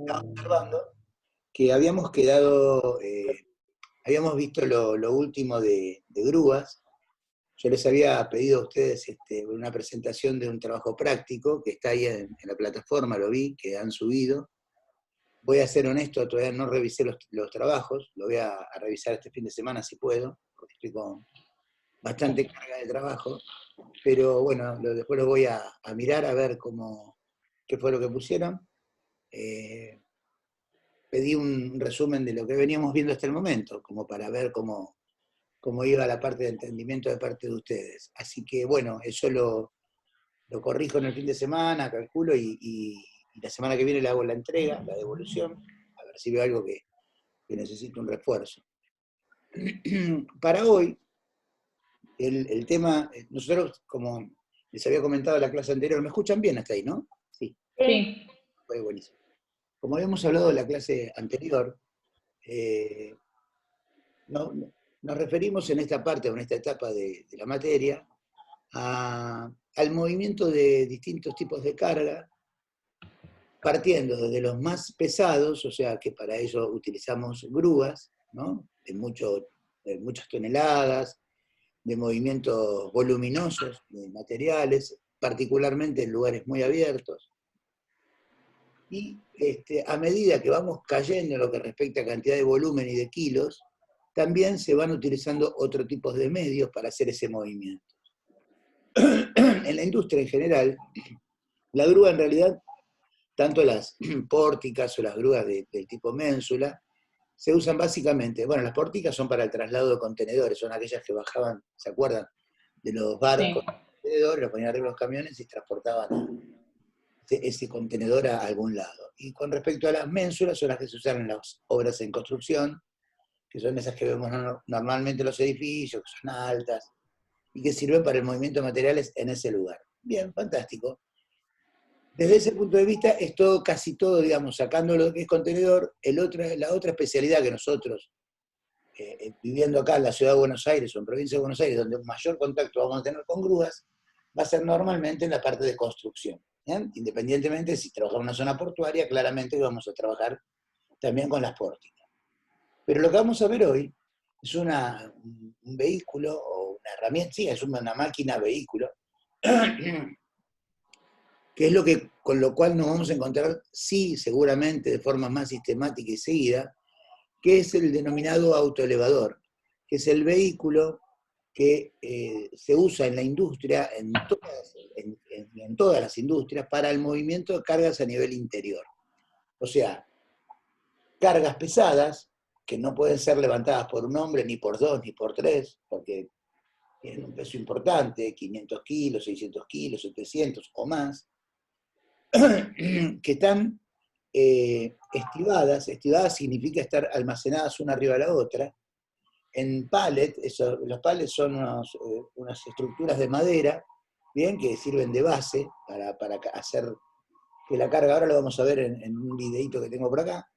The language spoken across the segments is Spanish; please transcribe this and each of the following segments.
Estaba observando que habíamos quedado, habíamos visto lo último de grúas. Yo les había pedido a ustedes una presentación de un trabajo práctico que está ahí en la plataforma, lo vi, que han subido. Voy a ser honesto, todavía no revisé los trabajos, lo voy a revisar este fin de semana si puedo, porque estoy con bastante carga de trabajo, pero bueno, después lo voy a mirar a ver qué fue lo que pusieron. Pedí un resumen de lo que veníamos viendo hasta el momento, como para ver cómo iba la parte de entendimiento de parte de ustedes. Así que bueno, eso lo corrijo en el fin de semana, calculo, y la semana que viene le hago la entrega, la devolución, a ver si veo algo que necesite un refuerzo. Para hoy, el tema, nosotros, como les había comentado en la clase anterior, ¿me escuchan bien hasta ahí, no? Sí. Sí. Fue buenísimo. Como habíamos hablado en la clase anterior, nos referimos en esta parte, o en esta etapa de la materia, al movimiento de distintos tipos de carga, partiendo desde los más pesados, o sea que para ello utilizamos grúas, ¿no? de muchas toneladas, de movimientos voluminosos de materiales, particularmente en lugares muy abiertos. Y a medida que vamos cayendo en lo que respecta a cantidad de volumen y de kilos, también se van utilizando otro tipo de medios para hacer ese movimiento. En la industria en general, la grúa en realidad, tanto las pórticas o las grúas del tipo ménsula, se usan básicamente, bueno, las pórticas son para el traslado de contenedores, son aquellas que bajaban, ¿se acuerdan? De los barcos, Sí. contenedores, los ponían arriba de los camiones y transportaban ese contenedor a algún lado. Y con respecto a las ménsulas, son las que se usan en las obras en construcción, que son esas que vemos normalmente en los edificios, que son altas, y que sirven para el movimiento de materiales en ese lugar. Bien, fantástico. Desde ese punto de vista, es todo, casi todo, digamos, sacando lo que es contenedor, la otra especialidad que nosotros, viviendo acá en la ciudad de Buenos Aires o en provincia de Buenos Aires, donde mayor contacto vamos a tener con grúas, va a ser normalmente en la parte de construcción. ¿Bien? Independientemente de si trabajamos en una zona portuaria, claramente vamos a trabajar también con las pórticas. Pero lo que vamos a ver hoy es un vehículo o una herramienta, sí, es una máquina vehículo, que es con lo cual nos vamos a encontrar, sí, seguramente de forma más sistemática y seguida, que es el denominado autoelevador, que es el vehículo que se usa en la industria, en todas las industrias, para el movimiento de cargas a nivel interior. O sea, cargas pesadas, que no pueden ser levantadas por un hombre, ni por dos, ni por tres, porque tienen un peso importante, 500 kilos, 600 kilos, 700 o más, que están estivadas. Estivadas significa estar almacenadas una arriba de la otra, en pallet. Los pallets son unas estructuras de madera, bien, que sirven de base para hacer que la carga, ahora lo vamos a ver en un videito que tengo por acá,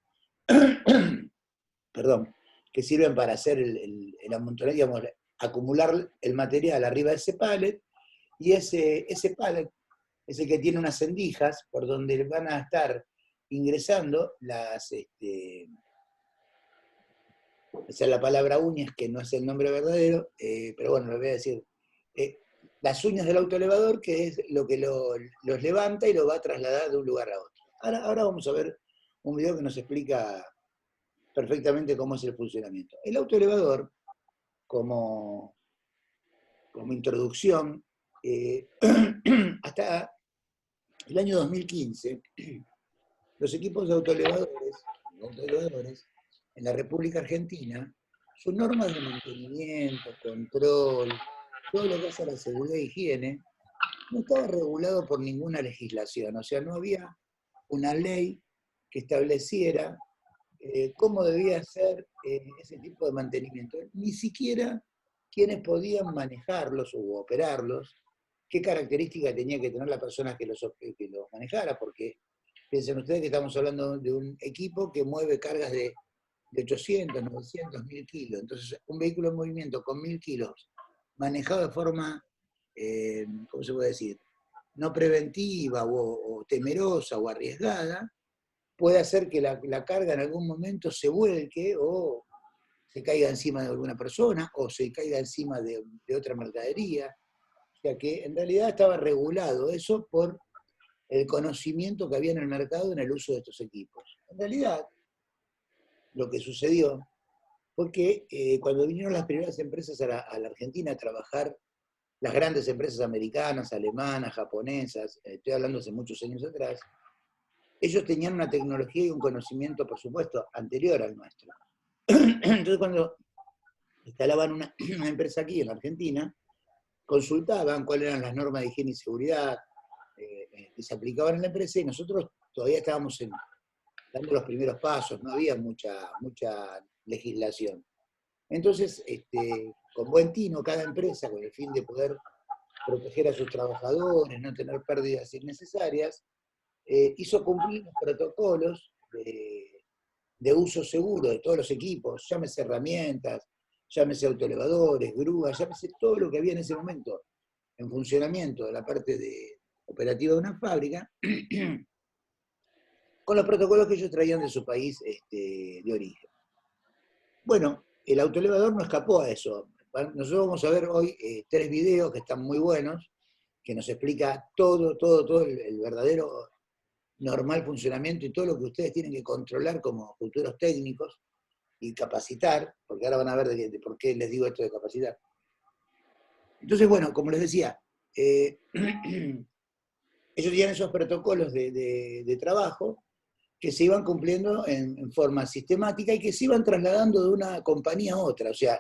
perdón, que sirven para hacer el amontonado, digamos, acumular el material arriba de ese pallet, y ese pallet es el que tiene unas endijas por donde van a estar ingresando esa es la palabra uñas, que no es el nombre verdadero, pero bueno, lo voy a decir. Las uñas del autoelevador, que es lo que los levanta y lo va a trasladar de un lugar a otro. Ahora vamos a ver un video que nos explica perfectamente cómo es el funcionamiento. El autoelevador, como introducción, hasta el año 2015, los equipos de autoelevadores en la República Argentina, sus normas de mantenimiento, control, todo lo que hace a la seguridad e higiene, no estaba regulado por ninguna legislación. O sea, no había una ley que estableciera cómo debía ser ese tipo de mantenimiento. Ni siquiera quienes podían manejarlos o operarlos, qué características tenía que tener la persona que los manejara, porque piensen ustedes que estamos hablando de un equipo que mueve cargas de 800, 900, 1000 kilos. Entonces, un vehículo en movimiento con 1000 kilos, manejado de forma, ¿cómo se puede decir? No preventiva o temerosa o arriesgada, puede hacer que la carga en algún momento se vuelque o se caiga encima de alguna persona o se caiga encima de otra mercadería. O sea que en realidad estaba regulado eso por el conocimiento que había en el mercado en el uso de estos equipos. En realidad, lo que sucedió fue que cuando vinieron las primeras empresas a la Argentina a trabajar, las grandes empresas americanas, alemanas, japonesas, estoy hablando hace muchos años atrás, ellos tenían una tecnología y un conocimiento, por supuesto, anterior al nuestro. Entonces, cuando instalaban una empresa aquí en la Argentina, consultaban cuáles eran las normas de higiene y seguridad que se aplicaban en la empresa, y nosotros todavía estábamos dando los primeros pasos, no había mucha legislación. Entonces, con buen tino, cada empresa, con el fin de poder proteger a sus trabajadores, no tener pérdidas innecesarias, hizo cumplir los protocolos de uso seguro de todos los equipos, llámese herramientas, llámese autoelevadores, grúas, llámese todo lo que había en ese momento en funcionamiento de la parte operativa de una fábrica, con los protocolos que ellos traían de su país de origen. Bueno, el autoelevador no escapó a eso. Nosotros vamos a ver hoy 3 videos que están muy buenos, que nos explica todo el verdadero normal funcionamiento y todo lo que ustedes tienen que controlar como futuros técnicos y capacitar, porque ahora van a ver de por qué les digo esto de capacitar. Entonces, bueno, como les decía, ellos tenían esos protocolos de trabajo que se iban cumpliendo en forma sistemática y que se iban trasladando de una compañía a otra. O sea,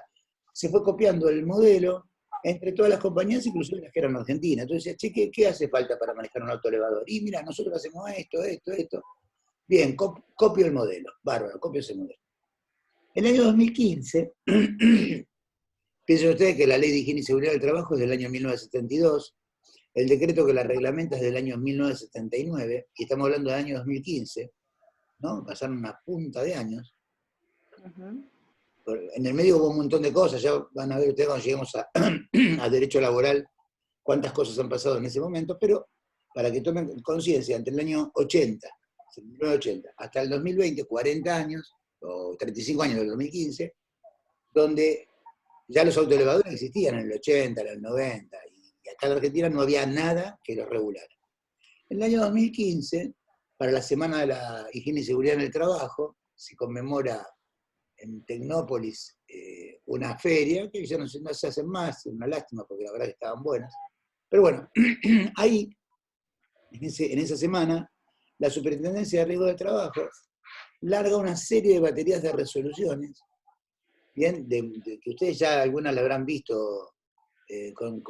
se fue copiando el modelo entre todas las compañías, inclusive las que eran argentinas. Entonces, che, ¿qué hace falta para manejar un autoelevador? Y mira, nosotros hacemos esto. Bien, copio el modelo. Bárbaro, copio ese modelo. En el año 2015, piensen ustedes que la Ley de Higiene y Seguridad del Trabajo es del año 1972, el decreto que la reglamenta es del año 1979, y estamos hablando del año 2015, ¿no? Pasaron una punta de años. En el medio hubo un montón de cosas, ya van a ver ustedes cuando lleguemos a derecho laboral cuántas cosas han pasado en ese momento, pero para que tomen conciencia, entre el año 80, 1980, hasta el 2020, 40 años, o 35 años del 2015, donde ya los autoelevadores existían en el 80, en el 90, y acá en la Argentina no había nada que los regulara. En el año 2015, para la Semana de la Higiene y Seguridad en el Trabajo, se conmemora en Tecnópolis una feria, que ya no se hacen más, es una lástima porque la verdad que estaban buenas. Pero bueno, ahí, en esa semana, la Superintendencia de Riesgo de Trabajo larga una serie de baterías de resoluciones, bien, que ustedes ya algunas la habrán visto,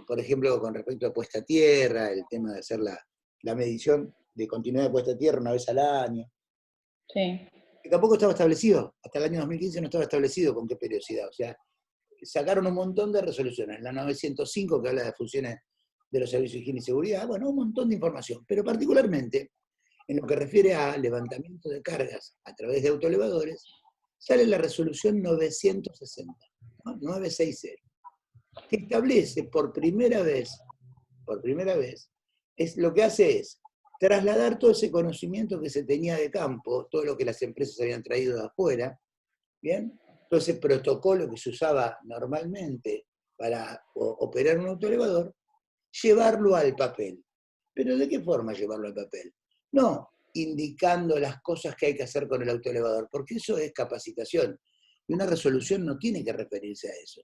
por ejemplo, con respecto a puesta a tierra, el tema de hacer la medición de continuidad de puesta a tierra una vez al año. Sí. Que tampoco estaba establecido, hasta el año 2015 no estaba establecido con qué periodicidad. O sea, sacaron un montón de resoluciones. La 905, que habla de funciones de los servicios de higiene y seguridad, bueno, un montón de información. Pero particularmente, en lo que refiere a levantamiento de cargas a través de autoelevadores, sale la resolución 960, ¿no? 960, que establece por primera vez, lo que hace es trasladar todo ese conocimiento que se tenía de campo, todo lo que las empresas habían traído de afuera, ¿bien? Todo ese protocolo que se usaba normalmente para operar un autoelevador, llevarlo al papel. ¿Pero de qué forma llevarlo al papel? No indicando las cosas que hay que hacer con el autoelevador, porque eso es capacitación. Y una resolución no tiene que referirse a eso.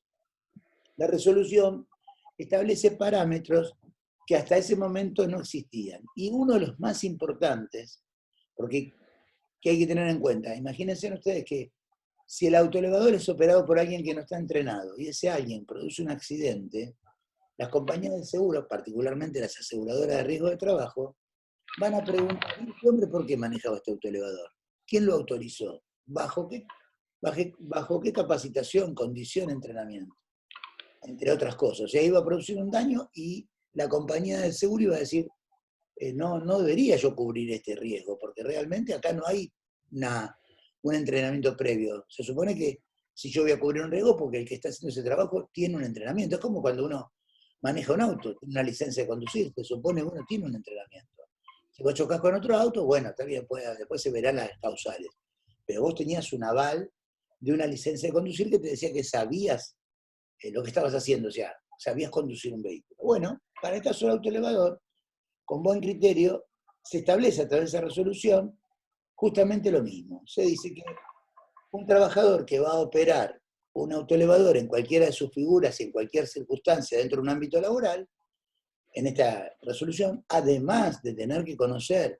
La resolución establece parámetros que hasta ese momento no existían. Y uno de los más importantes, porque que hay que tener en cuenta, imagínense ustedes que si el autoelevador es operado por alguien que no está entrenado y ese alguien produce un accidente, las compañías de seguros, particularmente las aseguradoras de riesgo de trabajo, van a preguntar, ¿este hombre por qué manejaba este autoelevador? ¿Quién lo autorizó? ¿Bajo qué capacitación, condición, entrenamiento? Entre otras cosas. O sea, iba a producir un daño y la compañía de seguro iba a decir, no debería yo cubrir este riesgo, porque realmente acá no hay un entrenamiento previo. Se supone que si yo voy a cubrir un riesgo, porque el que está haciendo ese trabajo tiene un entrenamiento. Es como cuando uno maneja un auto, tiene una licencia de conducir, se supone que uno tiene un entrenamiento. Si vos chocás con otro auto, bueno, está bien, después se verán las causales. Pero vos tenías un aval de una licencia de conducir que te decía que sabías lo que estabas haciendo, o sea, sabías conducir un vehículo. Bueno, para el caso del autoelevador, con buen criterio, se establece a través de esa resolución justamente lo mismo. Se dice que un trabajador que va a operar un autoelevador en cualquiera de sus figuras y en cualquier circunstancia dentro de un ámbito laboral, en esta resolución, además de tener que conocer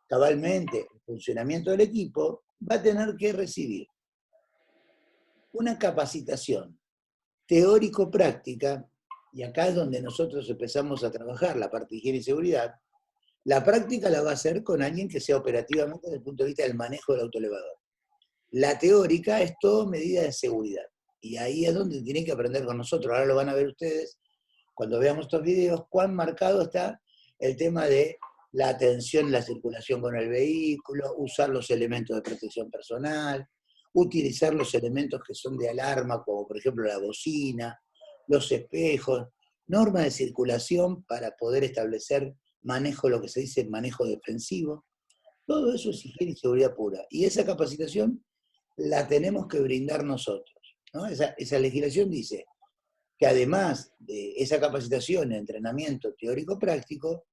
cabalmente el funcionamiento del equipo, va a tener que recibir una capacitación teórico-práctica, y acá es donde nosotros empezamos a trabajar la parte de higiene y seguridad. La práctica la va a hacer con alguien que sea operativamente desde el punto de vista del manejo del autoelevador. La teórica es todo medida de seguridad, y ahí es donde tienen que aprender con nosotros. Ahora lo van a ver ustedes cuando veamos estos videos, cuán marcado está el tema de la atención, la circulación con el vehículo, usar los elementos de protección personal, utilizar los elementos que son de alarma, como por ejemplo la bocina, los espejos, normas de circulación para poder establecer manejo, lo que se dice manejo defensivo. Todo eso es higiene y seguridad pura. Y esa capacitación la tenemos que brindar nosotros, ¿no? Esa legislación dice que además de esa capacitación y entrenamiento teórico-práctico,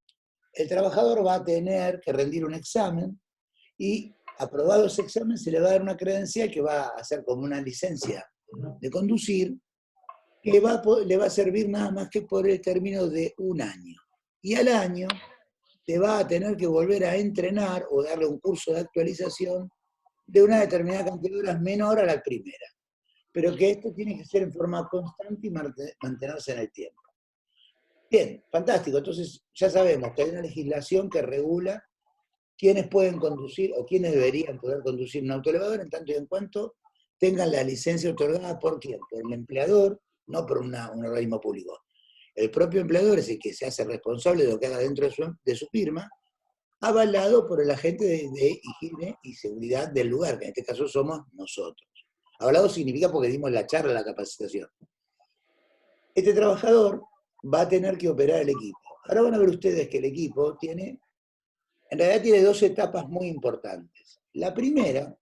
el trabajador va a tener que rendir un examen y aprobado ese examen se le va a dar una credencial que va a ser como una licencia de conducir, que le va a servir nada más que por el término de un año. Y al año te va a tener que volver a entrenar o darle un curso de actualización de una determinada cantidad de horas menor a la primera. Pero que esto tiene que ser en forma constante y mantenerse en el tiempo. Bien, fantástico. Entonces ya sabemos que hay una legislación que regula quiénes pueden conducir o quiénes deberían poder conducir un autoelevador en tanto y en cuanto tengan la licencia otorgada por quién, por el empleador, no por un organismo público. El propio empleador es el que se hace responsable de lo que haga dentro de su firma, avalado por el agente de higiene y seguridad del lugar, que en este caso somos nosotros. Avalado significa porque dimos la charla, la capacitación. Este trabajador va a tener que operar el equipo. Ahora van a ver ustedes que el equipo en realidad tiene dos etapas muy importantes. La primera,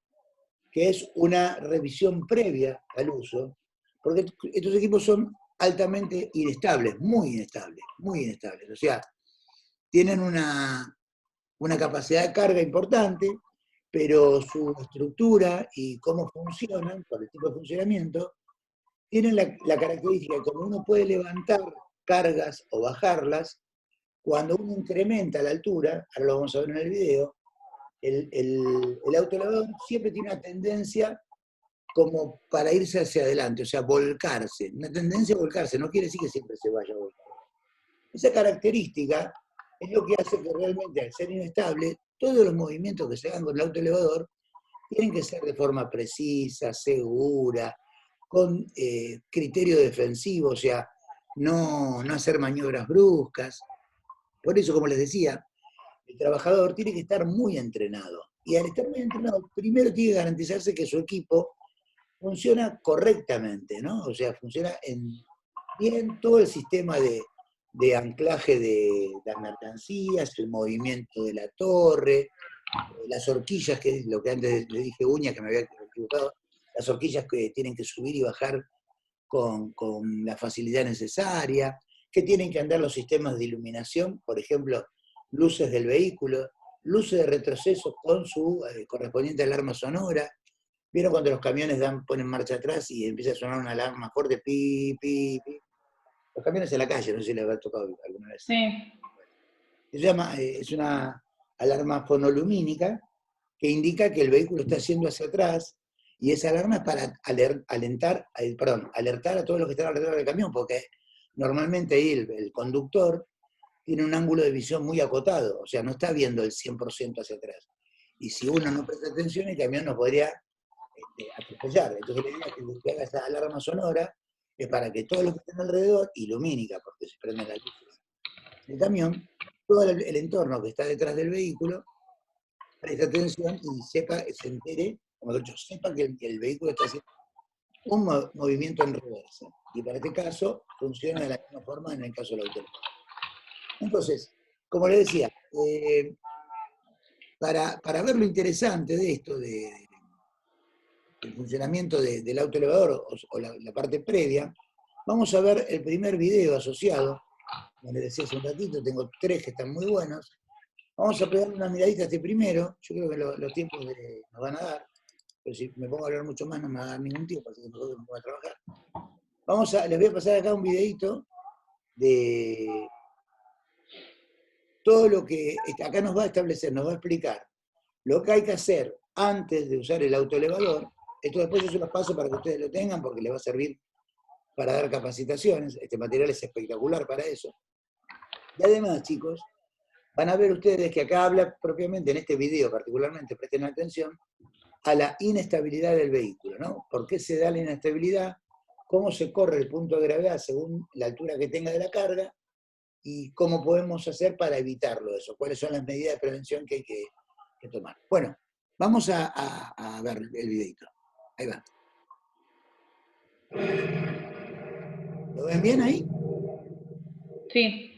que es una revisión previa al uso, porque estos equipos son altamente inestables, muy inestables, muy inestables. O sea, tienen una capacidad de carga importante, pero su estructura y cómo funcionan, por el tipo de funcionamiento, tienen la característica de como uno puede levantar cargas o bajarlas, cuando uno incrementa la altura, ahora lo vamos a ver en el video, el autoelevador siempre tiene una tendencia como para irse hacia adelante, o sea, volcarse. Una tendencia a volcarse, no quiere decir que siempre se vaya a volcar. Esa característica es lo que hace que realmente, al ser inestable, todos los movimientos que se hagan con el autoelevador tienen que ser de forma precisa, segura, con criterio defensivo, o sea, no hacer maniobras bruscas. Por eso, como les decía, el trabajador tiene que estar muy entrenado. Y al estar muy entrenado, primero tiene que garantizarse que su equipo funciona correctamente, ¿no? O sea, funciona bien todo el sistema de anclaje de las mercancías, el movimiento de la torre, las horquillas, que es lo que antes le dije uña, que me había equivocado, las horquillas que tienen que subir y bajar con la facilidad necesaria, que tienen que andar los sistemas de iluminación, por ejemplo, luces del vehículo, luces de retroceso con su correspondiente alarma sonora. ¿Vieron cuando los camiones ponen marcha atrás y empieza a sonar una alarma fuerte? Pi, pi, pi. Los camiones en la calle, no sé si les habrá tocado alguna vez. Sí. Se llama, es una alarma fonolumínica que indica que el vehículo está yendo hacia atrás, y esa alarma es para alertar a todos los que están alrededor del camión, porque normalmente ahí el conductor tiene un ángulo de visión muy acotado, o sea, no está viendo el 100% hacia atrás. Y si uno no presta atención, el camión nos podría atropellar. Entonces la idea es que haga esa alarma sonora es para que todos los que están alrededor, y lumínica, porque se prenden las luces del camión, todo el entorno que está detrás del vehículo preste atención y se entere, como he dicho, sepa que el vehículo está haciendo un movimiento en reversa. Y para este caso, funciona de la misma forma en el caso del automóvil. Entonces, como les decía, Para ver lo interesante de esto, el funcionamiento del autoelevador o la parte previa, vamos a ver el primer video asociado. Como les decía hace un ratito, tengo 3 que están muy buenos. Vamos a pegarle una miradita a este primero. Yo creo que los tiempos nos van a dar. Pero si me pongo a hablar mucho más no me va a dar ningún tiempo, así que mejor que me ponga a trabajar. Les voy a pasar acá un videito de todo lo que acá nos va a establecer, nos va a explicar lo que hay que hacer antes de usar el autoelevador. Esto después yo se los paso para que ustedes lo tengan porque les va a servir para dar capacitaciones. Este material es espectacular para eso. Y además, chicos, van a ver ustedes que acá habla propiamente, en este video particularmente, presten atención, a la inestabilidad del vehículo, ¿no? ¿Por qué se da la inestabilidad? ¿Cómo se corre el punto de gravedad según la altura que tenga de la carga? ¿Y cómo podemos hacer para evitarlo eso? ¿Cuáles son las medidas de prevención que hay que tomar? Bueno, vamos a ver el videito. Ahí va. ¿Lo ven bien ahí? Sí.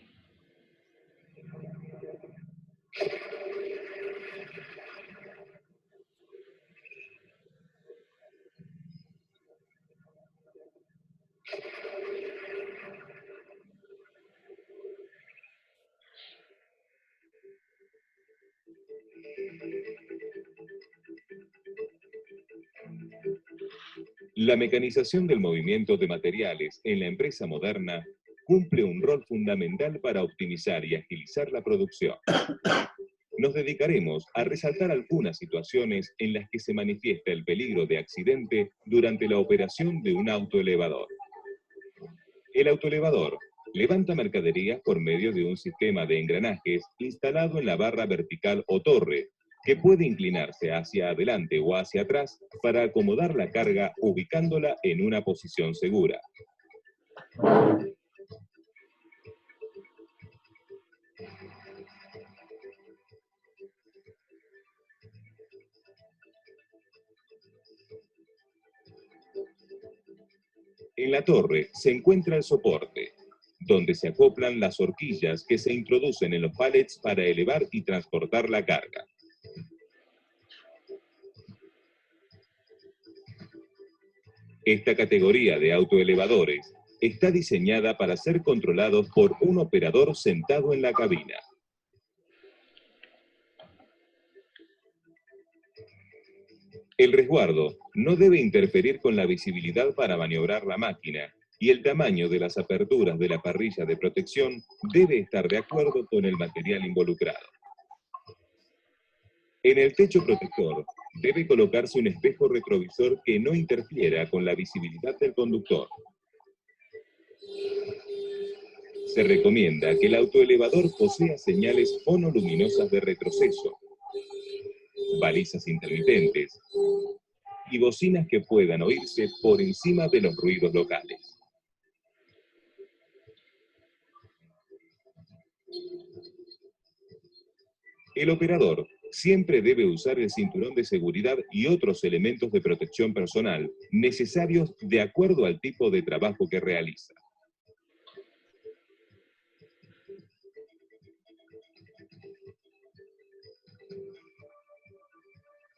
La mecanización del movimiento de materiales en la empresa moderna cumple un rol fundamental para optimizar y agilizar la producción. Nos dedicaremos a resaltar algunas situaciones en las que se manifiesta el peligro de accidente durante la operación de un autoelevador. El autoelevador levanta mercaderías por medio de un sistema de engranajes instalado en la barra vertical o torre, que puede inclinarse hacia adelante o hacia atrás para acomodar la carga ubicándola en una posición segura. En la torre se encuentra el soporte, donde se acoplan las horquillas que se introducen en los pallets para elevar y transportar la carga. Esta categoría de autoelevadores está diseñada para ser controlados por un operador sentado en la cabina. El resguardo no debe interferir con la visibilidad para maniobrar la máquina y el tamaño de las aperturas de la parrilla de protección debe estar de acuerdo con el material involucrado. En el techo protector debe colocarse un espejo retrovisor que no interfiera con la visibilidad del conductor. Se recomienda que el autoelevador posea señales fonoluminosas de retroceso, balizas intermitentes y bocinas que puedan oírse por encima de los ruidos locales. El operador siempre debe usar el cinturón de seguridad y otros elementos de protección personal necesarios de acuerdo al tipo de trabajo que realiza.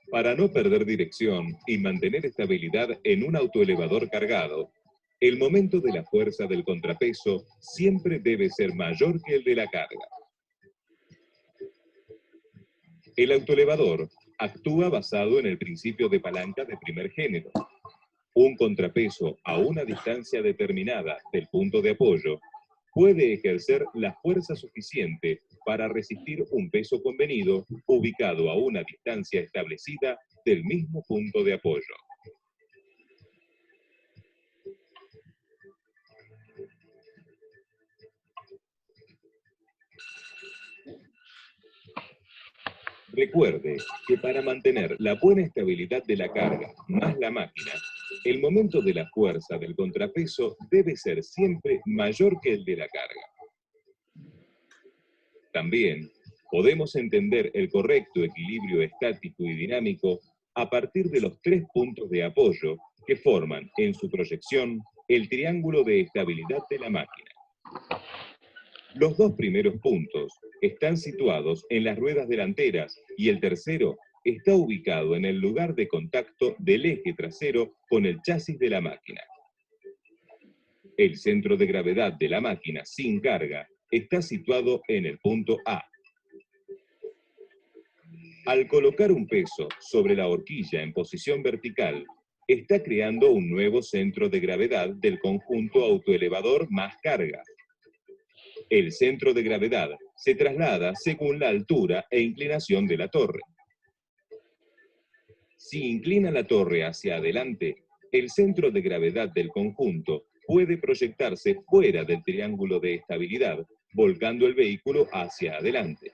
Para no perder dirección y mantener estabilidad en un autoelevador cargado, el momento de la fuerza del contrapeso siempre debe ser mayor que el de la carga. El autoelevador actúa basado en el principio de palanca de primer género. Un contrapeso a una distancia determinada del punto de apoyo puede ejercer la fuerza suficiente para resistir un peso convenido ubicado a una distancia establecida del mismo punto de apoyo. Recuerde que para mantener la buena estabilidad de la carga más la máquina, el momento de la fuerza del contrapeso debe ser siempre mayor que el de la carga. También podemos entender el correcto equilibrio estático y dinámico a partir de los 3 puntos de apoyo que forman en su proyección el triángulo de estabilidad de la máquina. Los dos primeros puntos están situados en las ruedas delanteras y el tercero está ubicado en el lugar de contacto del eje trasero con el chasis de la máquina. El centro de gravedad de la máquina sin carga está situado en el punto A. Al colocar un peso sobre la horquilla en posición vertical, está creando un nuevo centro de gravedad del conjunto autoelevador más carga. El centro de gravedad se traslada según la altura e inclinación de la torre. Si inclina la torre hacia adelante, el centro de gravedad del conjunto puede proyectarse fuera del triángulo de estabilidad, volcando el vehículo hacia adelante.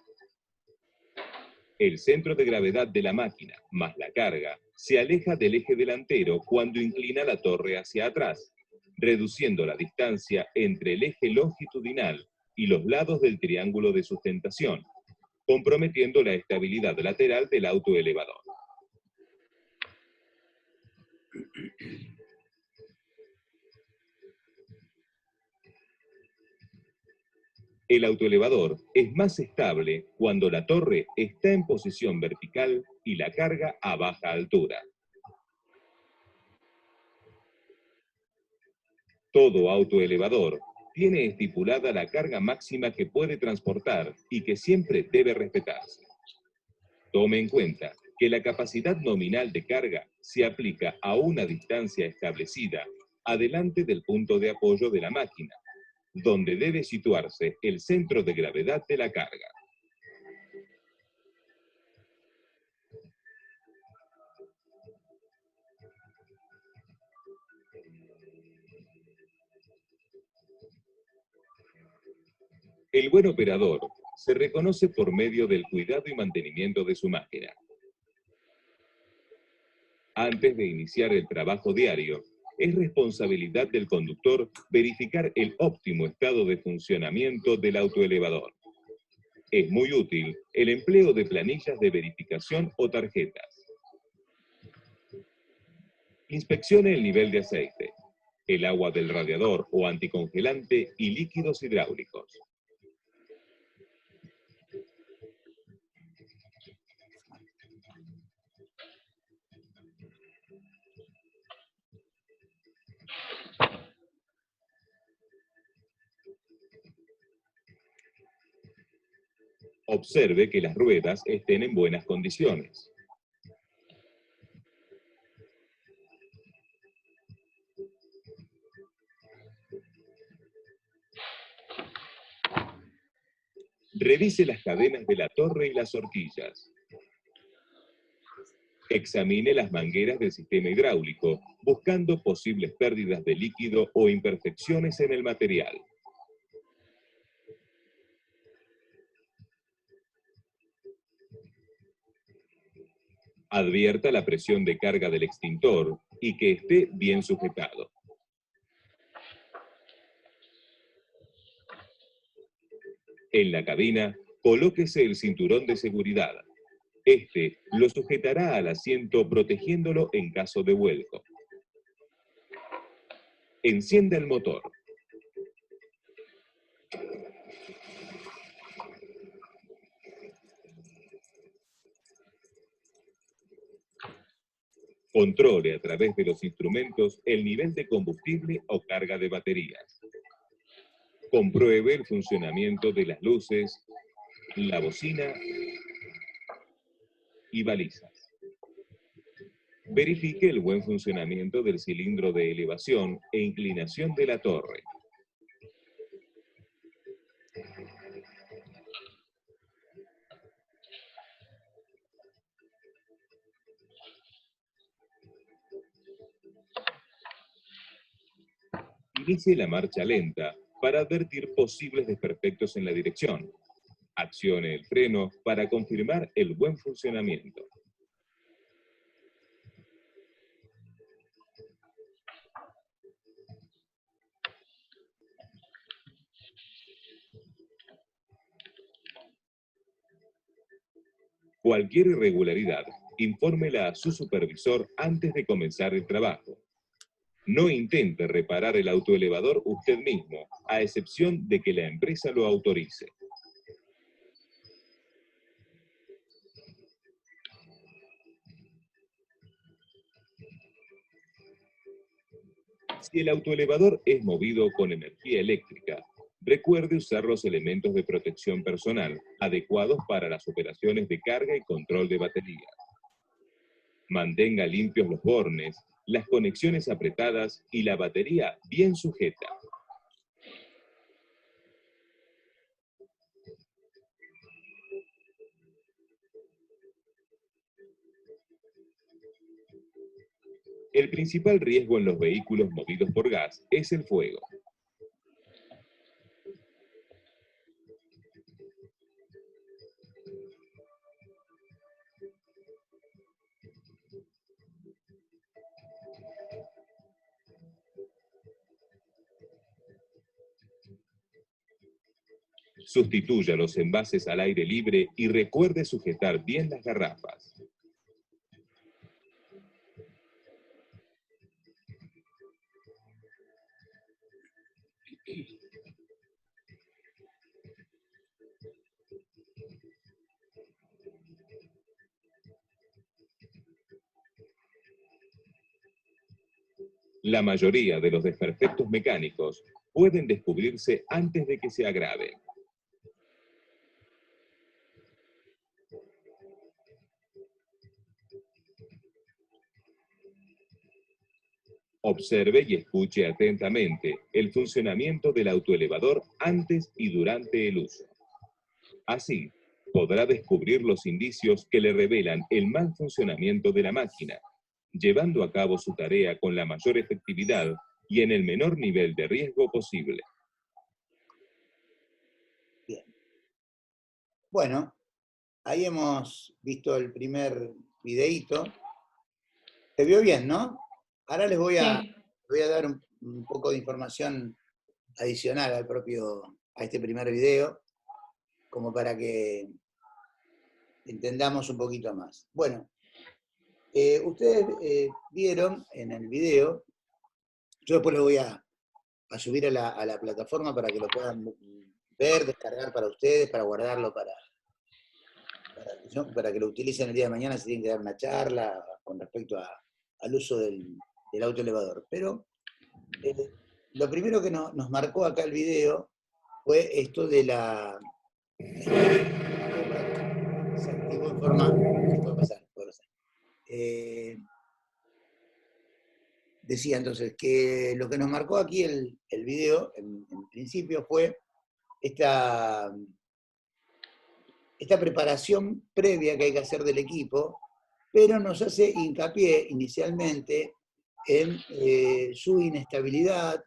El centro de gravedad de la máquina, más la carga, se aleja del eje delantero cuando inclina la torre hacia atrás, reduciendo la distancia entre el eje longitudinal y los lados del triángulo de sustentación, comprometiendo la estabilidad lateral del autoelevador. El autoelevador es más estable cuando la torre está en posición vertical y la carga a baja altura. Todo autoelevador tiene estipulada la carga máxima que puede transportar y que siempre debe respetarse. Tome en cuenta que la capacidad nominal de carga se aplica a una distancia establecida adelante del punto de apoyo de la máquina, donde debe situarse el centro de gravedad de la carga. El buen operador se reconoce por medio del cuidado y mantenimiento de su máquina. Antes de iniciar el trabajo diario, es responsabilidad del conductor verificar el óptimo estado de funcionamiento del autoelevador. Es muy útil el empleo de planillas de verificación o tarjetas. Inspeccione el nivel de aceite, el agua del radiador o anticongelante y líquidos hidráulicos. Observe que las ruedas estén en buenas condiciones. Revise las cadenas de la torre y las horquillas. Examine las mangueras del sistema hidráulico, buscando posibles pérdidas de líquido o imperfecciones en el material. Advierta la presión de carga del extintor y que esté bien sujetado. En la cabina, colóquese el cinturón de seguridad. Este lo sujetará al asiento protegiéndolo en caso de vuelco. Encienda el motor. Controle a través de los instrumentos el nivel de combustible o carga de baterías. Compruebe el funcionamiento de las luces, la bocina y balizas. Verifique el buen funcionamiento del cilindro de elevación e inclinación de la torre. Inicie la marcha lenta para advertir posibles desperfectos en la dirección. Accione el freno para confirmar el buen funcionamiento. Cualquier irregularidad, infórmela a su supervisor antes de comenzar el trabajo. No intente reparar el autoelevador usted mismo, a excepción de que la empresa lo autorice. Si el autoelevador es movido con energía eléctrica, recuerde usar los elementos de protección personal adecuados para las operaciones de carga y control de batería. Mantenga limpios los bornes, las conexiones apretadas y la batería bien sujeta. El principal riesgo en los vehículos movidos por gas es el fuego. Sustituya los envases al aire libre y recuerde sujetar bien las garrafas. La mayoría de los desperfectos mecánicos pueden descubrirse antes de que se agraven. Observe y escuche atentamente el funcionamiento del autoelevador antes y durante el uso. Así, podrá descubrir los indicios que le revelan el mal funcionamiento de la máquina, llevando a cabo su tarea con la mayor efectividad y en el menor nivel de riesgo posible. Bien. Bueno, ahí hemos visto el primer videíto. Se vio bien, ¿no? Ahora les voy a dar un poco de información adicional a este primer video, como para que entendamos un poquito más. Bueno, ustedes vieron en el video, yo después lo voy a subir a la plataforma para que lo puedan ver, descargar para ustedes, para guardarlo para que lo utilicen el día de mañana si tienen que dar una charla con respecto al uso del autoelevador. Pero lo primero que nos marcó acá el video fue esto de la... Se activó en forma... Puede pasar. Decía entonces que lo que nos marcó aquí el video, en principio, fue esta preparación previa que hay que hacer del equipo, pero nos hace hincapié inicialmente en su inestabilidad,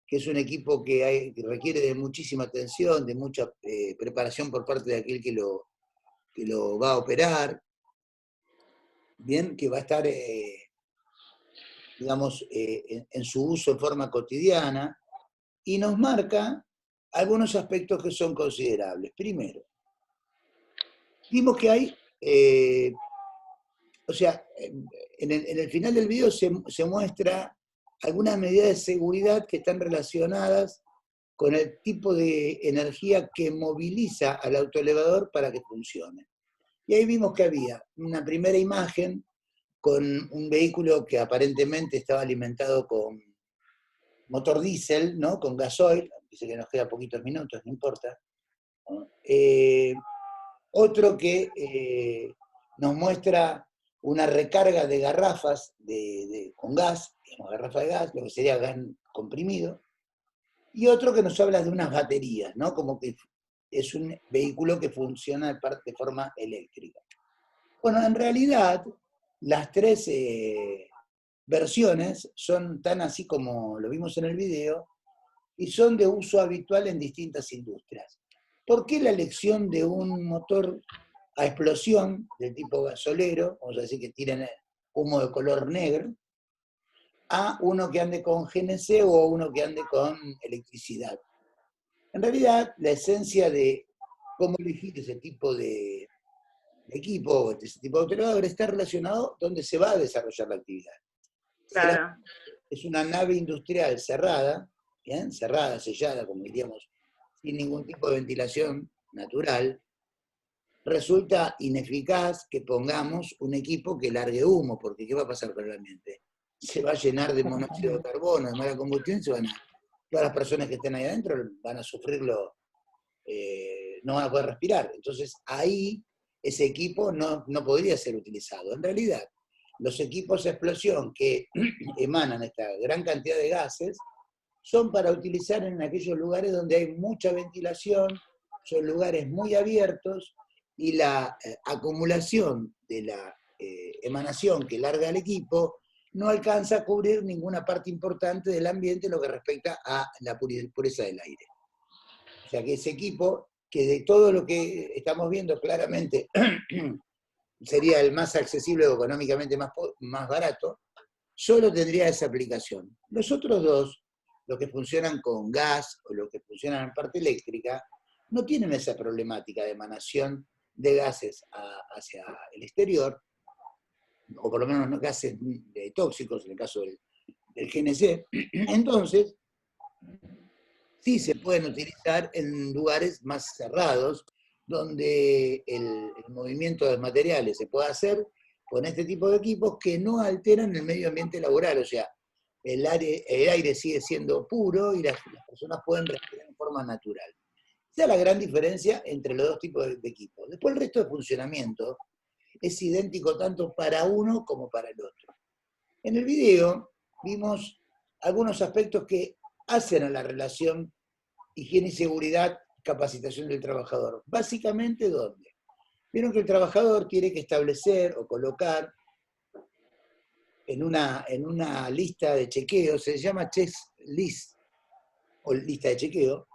que es un equipo que requiere de muchísima atención, de mucha preparación por parte de aquel que lo va a operar, bien, que va a estar, digamos, en su uso en forma cotidiana, y nos marca algunos aspectos que son considerables. Primero, vimos que hay, o sea, en el final del video se muestra algunas medidas de seguridad que están relacionadas con el tipo de energía que moviliza al autoelevador para que funcione. Y ahí vimos que había una primera imagen con un vehículo que aparentemente estaba alimentado con motor diésel, ¿no? Con gasoil, dice que nos queda poquitos minutos, no importa. ¿No? Otro que nos muestra una recarga de garrafas con gas, digamos, garrafa de gas, lo que sería gas comprimido, y otro que nos habla de unas baterías, ¿no? Como que es un vehículo que funciona de forma eléctrica. Bueno, en realidad, las tres versiones son tan así como lo vimos en el video, y son de uso habitual en distintas industrias. ¿Por qué la elección de un motor a explosión del tipo gasolero, vamos a decir que tiren humo de color negro, a uno que ande con GNC o uno que ande con electricidad? En realidad, la esencia de cómo elegir ese tipo de equipo o ese tipo de operador está relacionado donde se va a desarrollar la actividad. Claro. es una nave industrial cerrada, ¿bien? Cerrada, sellada, como diríamos, sin ningún tipo de ventilación natural, resulta ineficaz que pongamos un equipo que largue humo, porque ¿qué va a pasar con el ambiente? Se va a llenar de monóxido de carbono, de mala combustión, todas las personas que estén ahí adentro van a sufrirlo, no van a poder respirar. Entonces ahí ese equipo no podría ser utilizado. En realidad, los equipos de explosión que emanan esta gran cantidad de gases son para utilizar en aquellos lugares donde hay mucha ventilación, son lugares muy abiertos, y la acumulación de la emanación que larga el equipo no alcanza a cubrir ninguna parte importante del ambiente en lo que respecta a la pureza del aire. O sea que ese equipo, que de todo lo que estamos viendo claramente sería el más accesible o económicamente más barato, solo tendría esa aplicación. Los otros dos, los que funcionan con gas o los que funcionan en parte eléctrica, no tienen esa problemática de emanación de gases hacia el exterior, o por lo menos no gases tóxicos en el caso del GNC. Entonces, sí se pueden utilizar en lugares más cerrados, donde el movimiento de materiales se puede hacer con este tipo de equipos que no alteran el medio ambiente laboral. O sea, el aire sigue siendo puro y las personas pueden respirar en forma natural. Esa es la gran diferencia entre los dos tipos de equipos. Después el resto de funcionamiento es idéntico tanto para uno como para el otro. En el video vimos algunos aspectos que hacen a la relación higiene y seguridad, capacitación del trabajador. Básicamente, ¿dónde? Vieron que el trabajador tiene que establecer o colocar en una lista de chequeo, se llama checklist, o lista de chequeo,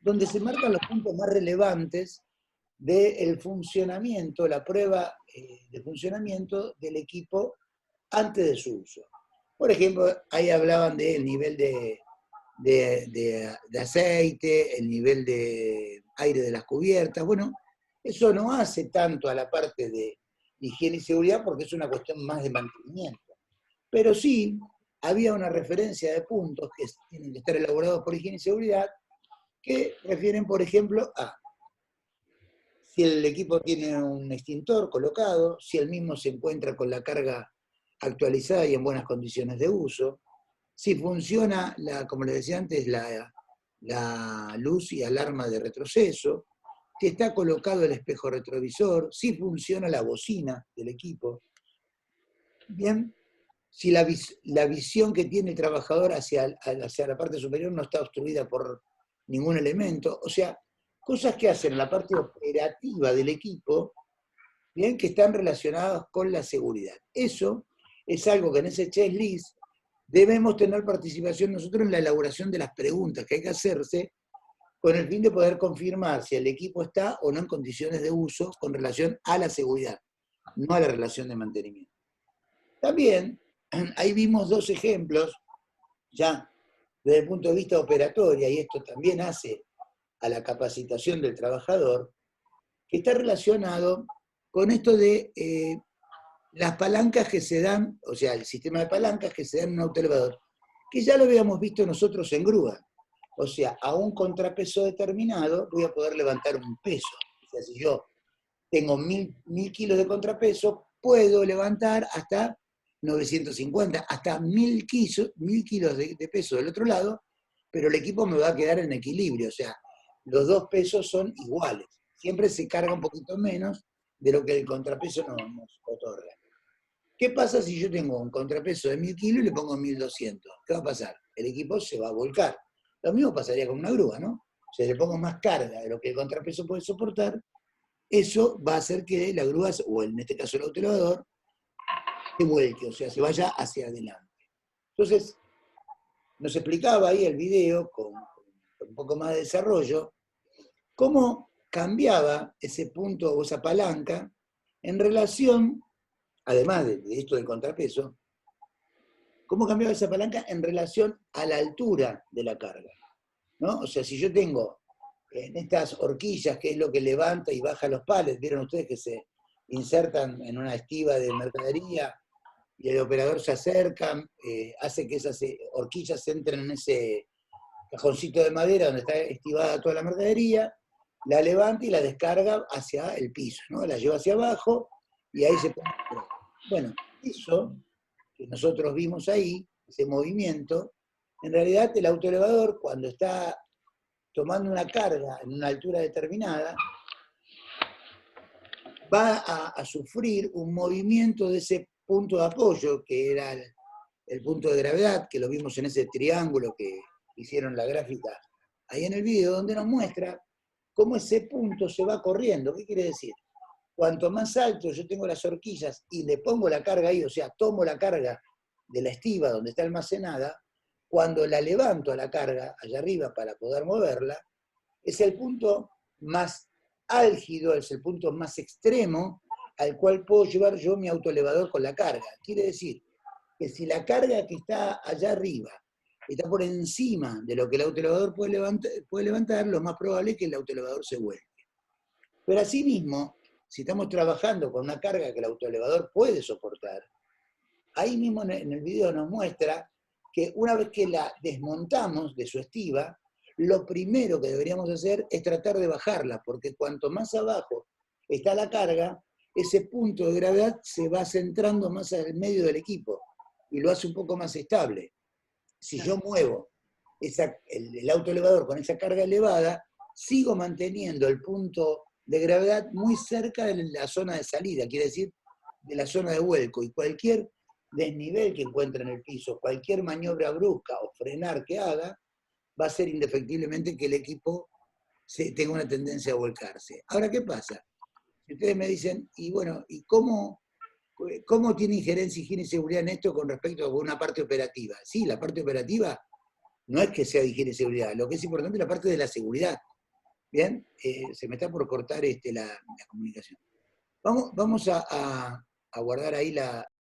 donde se marcan los puntos más relevantes del funcionamiento, la prueba de funcionamiento del equipo antes de su uso. Por ejemplo, ahí hablaban del nivel de aceite, el nivel de aire de las cubiertas. Bueno, eso no hace tanto a la parte de higiene y seguridad porque es una cuestión más de mantenimiento. Pero sí había una referencia de puntos que tienen que estar elaborados por higiene y seguridad que refieren, por ejemplo, a si el equipo tiene un extintor colocado, si el mismo se encuentra con la carga actualizada y en buenas condiciones de uso, si funciona, como les decía antes, la luz y alarma de retroceso, si está colocado el espejo retrovisor, si funciona la bocina del equipo. Bien, si la visión que tiene el trabajador hacia la parte superior no está obstruida por ningún elemento. O sea, cosas que hacen en la parte operativa del equipo, bien, que están relacionadas con la seguridad. Eso es algo que en ese checklist debemos tener participación nosotros en la elaboración de las preguntas que hay que hacerse con el fin de poder confirmar si el equipo está o no en condiciones de uso con relación a la seguridad, no a la relación de mantenimiento. También, ahí vimos dos ejemplos, ya desde el punto de vista operatorio, y esto también hace a la capacitación del trabajador, que está relacionado con esto de las palancas que se dan, o sea, el sistema de palancas que se dan en un autoelevador, que ya lo habíamos visto nosotros en grúa. O sea, a un contrapeso determinado voy a poder levantar un peso. O sea, si yo tengo 1000 kilos de contrapeso, puedo levantar hasta 950, hasta 1000 kilos de peso del otro lado, pero el equipo me va a quedar en equilibrio. O sea, los dos pesos son iguales. Siempre se carga un poquito menos de lo que el contrapeso nos otorga. ¿Qué pasa si yo tengo un contrapeso de 1000 kilos y le pongo 1200? ¿Qué va a pasar? El equipo se va a volcar. Lo mismo pasaría con una grúa, ¿no? Si le pongo más carga de lo que el contrapeso puede soportar, eso va a hacer que la grúa, o en este caso el autoelevador, se vuelque, o sea, se vaya hacia adelante. Entonces, nos explicaba ahí el video, con un poco más de desarrollo, cómo cambiaba ese punto o esa palanca en relación, además de esto del contrapeso, cómo cambiaba esa palanca en relación a la altura de la carga, ¿no? O sea, si yo tengo en estas horquillas, que es lo que levanta y baja los palets, vieron ustedes que se insertan en una estiba de mercadería y el operador se acerca, hace que esas horquillas entren en ese cajoncito de madera donde está estibada toda la mercadería, la levanta y la descarga hacia el piso, ¿no? La lleva hacia abajo y ahí se pone. Bueno, eso que nosotros vimos ahí, ese movimiento, en realidad el autoelevador cuando está tomando una carga en una altura determinada, va a sufrir un movimiento de ese punto de apoyo, que era el punto de gravedad, que lo vimos en ese triángulo que hicieron la gráfica ahí en el video, donde nos muestra cómo ese punto se va corriendo. ¿Qué quiere decir? Cuanto más alto yo tengo las horquillas y le pongo la carga ahí, o sea, tomo la carga de la estiba donde está almacenada, cuando la levanto a la carga allá arriba para poder moverla, es el punto más álgido, es el punto más extremo al cual puedo llevar yo mi autoelevador con la carga. Quiere decir que si la carga que está allá arriba está por encima de lo que el autoelevador puede levantar, lo más probable es que el autoelevador se vuelque. Pero asimismo, si estamos trabajando con una carga que el autoelevador puede soportar, ahí mismo en el video nos muestra que una vez que la desmontamos de su estiba, lo primero que deberíamos hacer es tratar de bajarla, porque cuanto más abajo está la carga, ese punto de gravedad se va centrando más al medio del equipo y lo hace un poco más estable. Si yo muevo el autoelevador con esa carga elevada, sigo manteniendo el punto de gravedad muy cerca de la zona de salida, quiere decir, de la zona de vuelco, y cualquier desnivel que encuentre en el piso, cualquier maniobra brusca o frenar que haga, va a ser indefectiblemente que el equipo tenga una tendencia a volcarse. Ahora, ¿qué pasa? Si ustedes me dicen, y bueno, ¿y cómo tiene injerencia higiene y seguridad en esto con respecto a una parte operativa? Sí, la parte operativa no es que sea de higiene y seguridad, lo que es importante es la parte de la seguridad. Bien, se me está por cortar la comunicación. Vamos a guardar ahí la